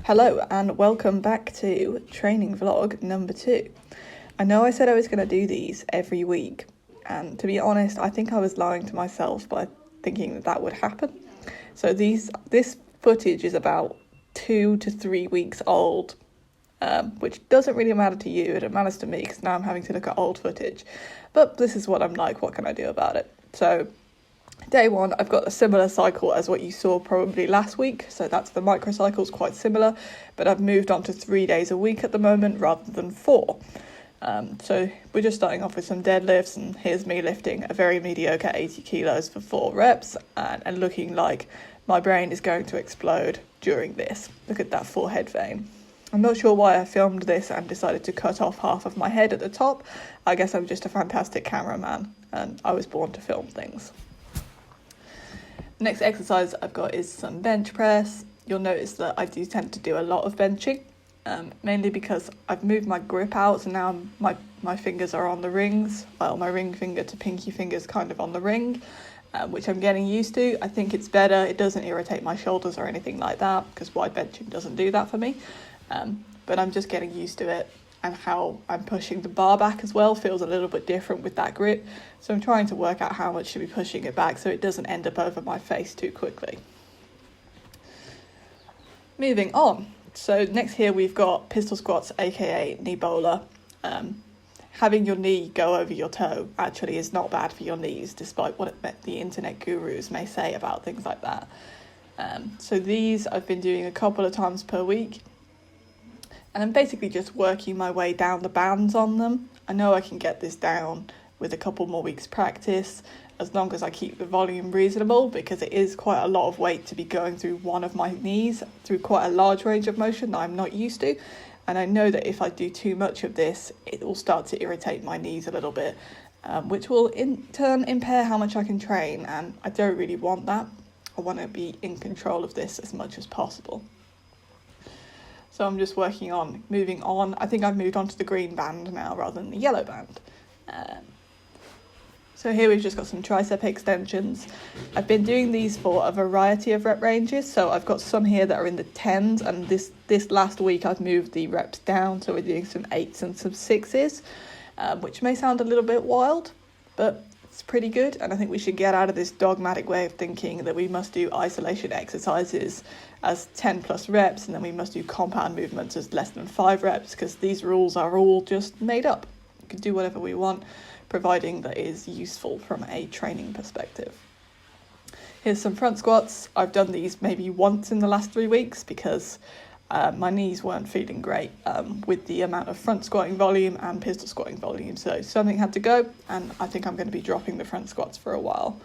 Hello and welcome back to training vlog number 2. I know I said I was going to do these every week, and to be honest, I think I was lying to myself by thinking that that would happen. So this footage is about 2 to 3 weeks old, which doesn't really matter to you, it matters to me because now I'm having to look at old footage. But this is what I'm like, what can I do about it? So day 1, I've got a similar cycle as what you saw probably last week, so that's the microcycles, quite similar, but I've moved on to 3 days a week at the moment rather than 4. So we're just starting off with some deadlifts, and here's me lifting a very mediocre 80 kilos for 4 reps and looking like my brain is going to explode during this. Look at that forehead vein. I'm not sure why I filmed this and decided to cut off half of my head at the top. I guess I'm just a fantastic cameraman and I was born to film things. Next exercise I've got is some bench press. You'll notice that I do tend to do a lot of benching, mainly because I've moved my grip out, so now my fingers are on the rings. Well, my ring finger to pinky finger's kind of on the ring, which I'm getting used to. I think it's better. It doesn't irritate my shoulders or anything like that, because wide benching doesn't do that for me. But I'm just getting used to it, and how I'm pushing the bar back as well feels a little bit different with that grip. So I'm trying to work out how much to be pushing it back so it doesn't end up over my face too quickly. Moving on. So next here we've got pistol squats, aka knee bowler. Having your knee go over your toe actually is not bad for your knees, despite what the internet gurus may say about things like that. So these I've been doing a couple of times per week. And I'm basically just working my way down the bands on them. I know I can get this down with a couple more weeks practice, as long as I keep the volume reasonable, because it is quite a lot of weight to be going through one of my knees through quite a large range of motion that I'm not used to. And I know that if I do too much of this, it will start to irritate my knees a little bit, which will in turn impair how much I can train. And I don't really want that. I want to be in control of this as much as possible. So I'm just working on moving on. I think I've moved on to the green band now rather than the yellow band. So here we've just got some tricep extensions. I've been doing these for a variety of rep ranges. So I've got some here that are in the 10s, and this last week I've moved the reps down. So we're doing some 8s and some 6s, which may sound a little bit wild, but it's pretty good. And I think we should get out of this dogmatic way of thinking that we must do isolation exercises as 10 plus reps, and then we must do compound movements as less than 5 reps, because these rules are all just made up. We can do whatever we want, providing that is useful from a training perspective. Here's some front squats. I've done these maybe once in the last 3 weeks because my knees weren't feeling great with the amount of front squatting volume and pistol squatting volume. So something had to go, and I think I'm going to be dropping the front squats for a while.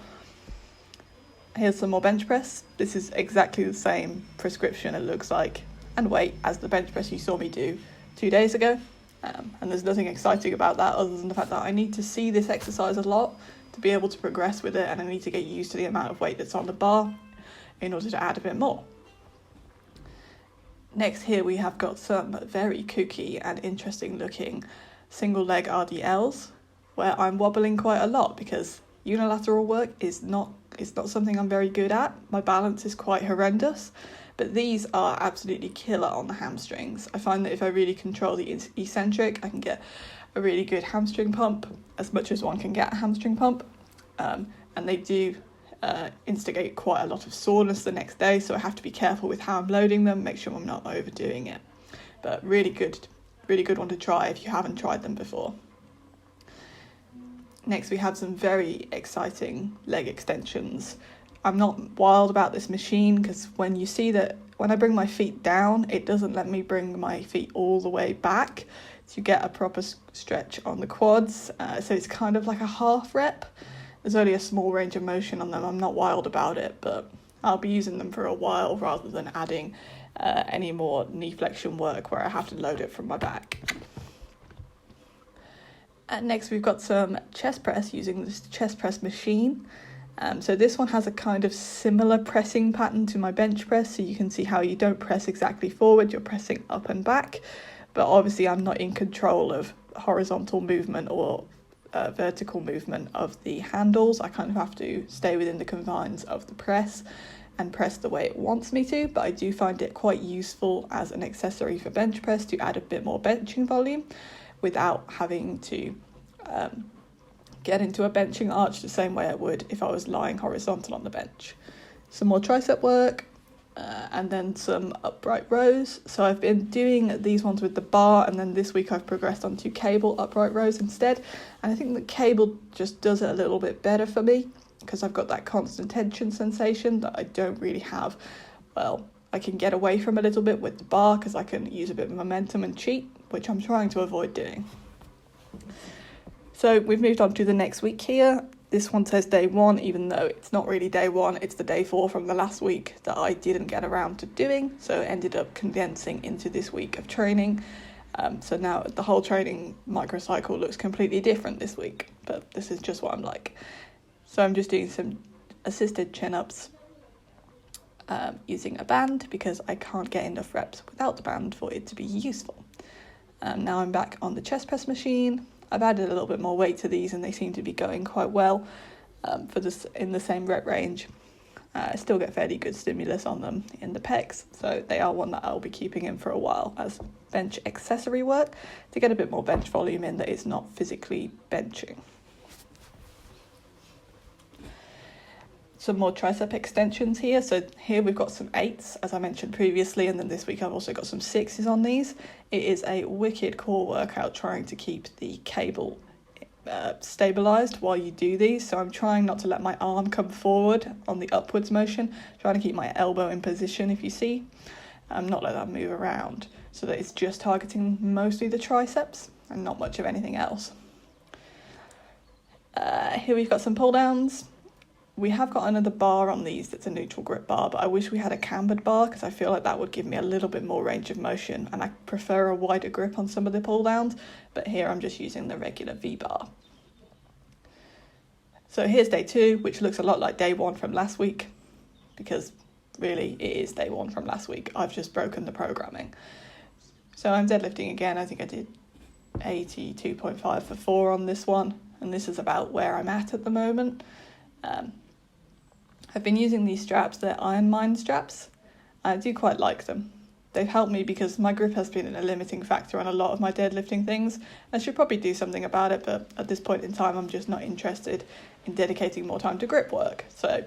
Here's some more bench press. This is exactly the same prescription, it looks like, and weight as the bench press you saw me do 2 days ago. And there's nothing exciting about that other than the fact that I need to see this exercise a lot to be able to progress with it, and I need to get used to the amount of weight that's on the bar in order to add a bit more. Next here we have got some very kooky and interesting looking single leg RDLs, where I'm wobbling quite a lot because unilateral work is not something I'm very good at. My balance is quite horrendous, but these are absolutely killer on the hamstrings. I find that if I really control the eccentric, I can get a really good hamstring pump, as much as one can get a hamstring pump, and they do instigate quite a lot of soreness the next day, so I have to be careful with how I'm loading them, make sure I'm not overdoing it. But really good one to try if you haven't tried them before. Next we have some very exciting leg extensions. I'm not wild about this machine because when I bring my feet down, it doesn't let me bring my feet all the way back to get a proper stretch on the quads. So it's kind of like a half rep. There's only a small range of motion on them. I'm not wild about it, but I'll be using them for a while rather than adding any more knee flexion work where I have to load it from my back. And next we've got some chest press using this chest press machine. So this one has a kind of similar pressing pattern to my bench press, so you can see how you don't press exactly forward, you're pressing up and back, but obviously I'm not in control of horizontal movement or vertical movement of the handles. I kind of have to stay within the confines of the press, and press the way it wants me to, but I do find it quite useful as an accessory for bench press to add a bit more benching volume without having to get into a benching arch the same way I would if I was lying horizontal on the bench. Some more tricep work, and then some upright rows. So I've been doing these ones with the bar, and then this week I've progressed onto cable upright rows instead. And I think the cable just does it a little bit better for me because I've got that constant tension sensation that I don't really have. Well, I can get away from a little bit with the bar because I can use a bit of momentum and cheat, which I'm trying to avoid doing. So we've moved on to the next week here. This one says day 1, even though it's not really day 1, it's the day 4 from the last week that I didn't get around to doing, so ended up condensing into this week of training. So now the whole training microcycle looks completely different this week, but this is just what I'm like. So I'm just doing some assisted chin-ups using a band because I can't get enough reps without the band for it to be useful. Now I'm back on the chest press machine. I've added a little bit more weight to these and they seem to be going quite well for this in the same rep range. I still get fairly good stimulus on them in the pecs, so they are one that I'll be keeping in for a while as bench accessory work to get a bit more bench volume in that is not physically benching. Some more tricep extensions here. So here we've got some 8s, as I mentioned previously, and then this week I've also got some 6s on these. It is a wicked core workout trying to keep the cable stabilized while you do these. So I'm trying not to let my arm come forward on the upwards motion, trying to keep my elbow in position, if you see. Not let that move around, so that it's just targeting mostly the triceps and not much of anything else. Here we've got some pull downs. We have got another bar on these that's a neutral grip bar, but I wish we had a cambered bar because I feel like that would give me a little bit more range of motion, and I prefer a wider grip on some of the pull downs, but here I'm just using the regular V bar. So here's day 2, which looks a lot like day 1 from last week, because really it is day 1 from last week. I've just broken the programming. So I'm deadlifting again. I think I did 82.5 for 4 on this one, and this is about where I'm at the moment. I've been using these straps, they're Iron Mind straps. I do quite like them. They've helped me because my grip has been a limiting factor on a lot of my deadlifting things. I should probably do something about it, but at this point in time I'm just not interested in dedicating more time to grip work. So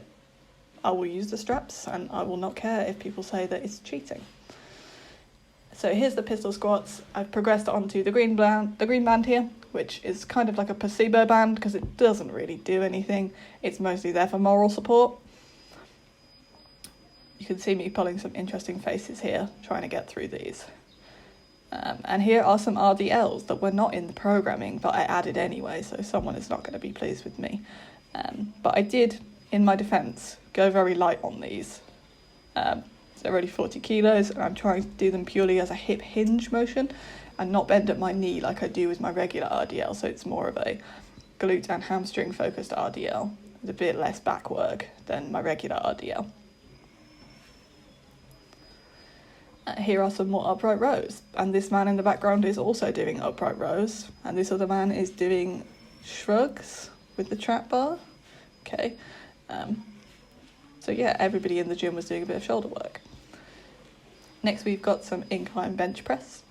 I will use the straps and I will not care if people say that it's cheating. So here's the pistol squats. I've progressed onto the green band here, which is kind of like a placebo band because it doesn't really do anything. It's mostly there for moral support. You can see me pulling some interesting faces here, trying to get through these. And here are some RDLs that were not in the programming, but I added anyway, so someone is not going to be pleased with me. But I did, in my defence, go very light on these. They're already 40 kilos, and I'm trying to do them purely as a hip hinge motion and not bend at my knee like I do with my regular RDL, so it's more of a glute and hamstring focused RDL with a bit less back work than my regular RDL. Here are some more upright rows, and this man in the background is also doing upright rows, and this other man is doing shrugs with the trap bar. Okay, so yeah, everybody in the gym was doing a bit of shoulder work. Next we've got some incline bench press.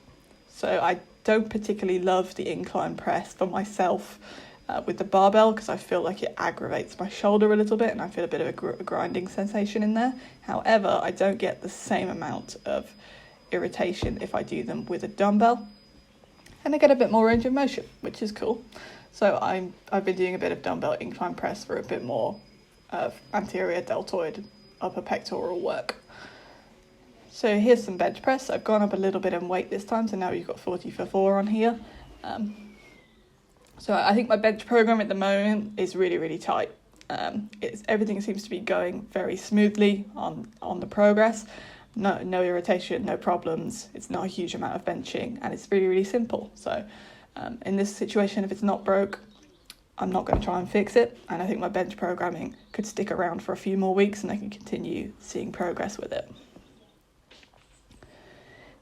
So I don't particularly love the incline press for myself with the barbell because I feel like it aggravates my shoulder a little bit and I feel a bit of a grinding sensation in there. However, I don't get the same amount of irritation if I do them with a dumbbell, and I get a bit more range of motion, which is cool. So I've been doing a bit of dumbbell incline press for a bit more of anterior deltoid upper pectoral work. So here's some bench press. I've gone up a little bit in weight this time, so now you've got 40 for 4 on here. So I think my bench program at the moment is really, really tight. Everything seems to be going very smoothly on the progress. No irritation, no problems. It's not a huge amount of benching, and it's really, really simple. So in this situation, if it's not broke, I'm not going to try and fix it. And I think my bench programming could stick around for a few more weeks and I can continue seeing progress with it.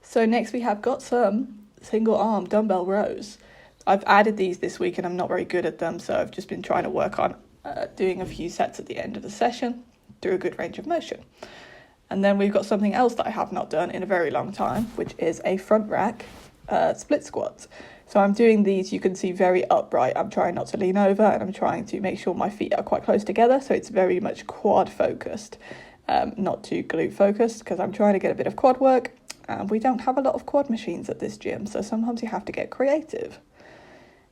So next we have got some single arm dumbbell rows. I've added these this week and I'm not very good at them, so I've just been trying to work on doing a few sets at the end of the session through a good range of motion. And then we've got something else that I have not done in a very long time, which is a front rack split squats. So I'm doing these, you can see, very upright. I'm trying not to lean over, and I'm trying to make sure my feet are quite close together, so it's very much quad focused, not too glute focused, because I'm trying to get a bit of quad work, and we don't have a lot of quad machines at this gym, so sometimes you have to get creative.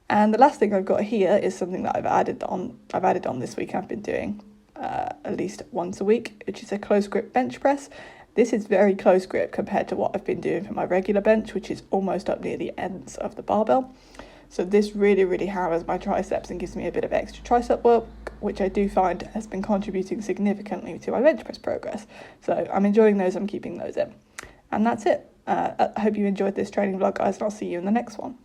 And the last thing I've got here is something that I've added on this week. I've been doing at least once a week, which is a close grip bench press. This is very close grip compared to what I've been doing for my regular bench, which is almost up near the ends of the barbell. So this really, really hammers my triceps and gives me a bit of extra tricep work, which I do find has been contributing significantly to my bench press progress. So I'm enjoying those, I'm keeping those in. And that's it. I hope you enjoyed this training vlog, guys, and I'll see you in the next one.